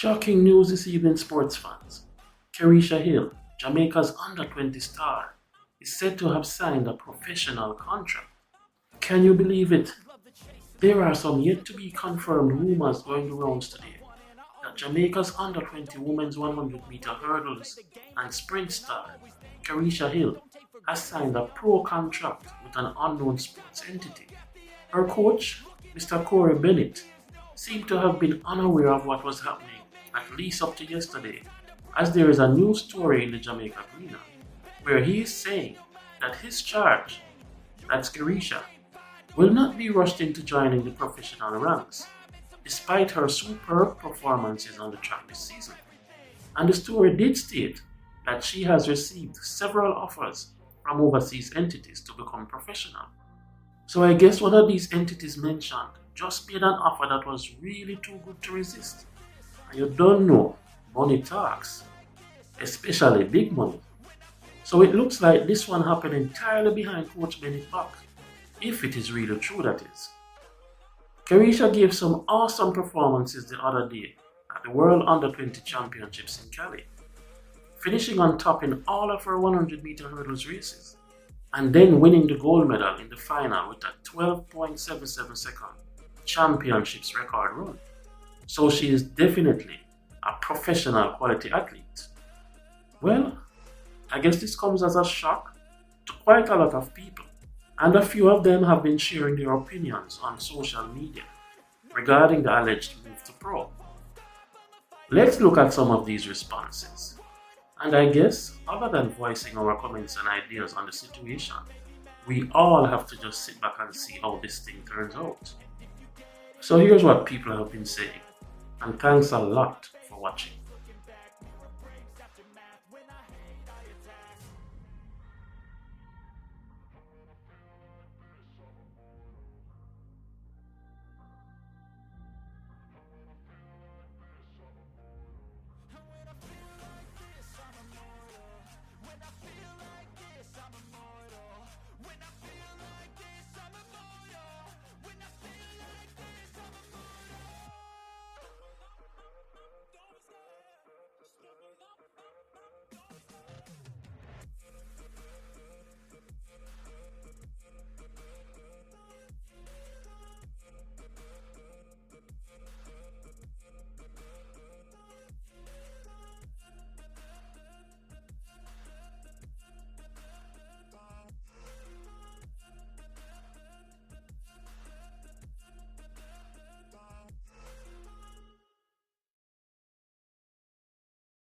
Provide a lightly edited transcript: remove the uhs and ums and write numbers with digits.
Shocking news this evening, sports fans. Kerrica Hill, Jamaica's under-20 star, is said to have signed a professional contract. Can you believe it? There are some yet-to-be confirmed rumors going the rounds today that Jamaica's under-20 women's 100-meter hurdles and sprint star, Kerrica Hill, has signed a pro contract with an unknown sports entity. Her coach, Mr. Corey Bennett, seemed to have been unaware of what was happening, at least up to yesterday, as there is a new story in the Jamaica Greener, where he is saying that his charge, that's Kerrica, will not be rushed into joining the professional ranks, despite her superb performances on the track this season. And the story did state that she has received several offers from overseas entities to become professional. So I guess one of these entities mentioned just made an offer that was really too good to resist. And you don't know, money talks, especially big money. So it looks like this one happened entirely behind Coach Bennett's back, if it is really true, that is. Kerrica gave some awesome performances the other day at the World Under-20 Championships in Cali, finishing on top in all of her 100-meter hurdles races, and then winning the gold medal in the final with a 12.77 second championships record run. So she is definitely a professional quality athlete. Well, I guess this comes as a shock to quite a lot of people, and a few of them have been sharing their opinions on social media regarding the alleged move to pro. Let's look at some of these responses. And I guess, other than voicing our comments and ideas on the situation, we all have to just sit back and see how this thing turns out. So here's what people have been saying, and thanks a lot for watching.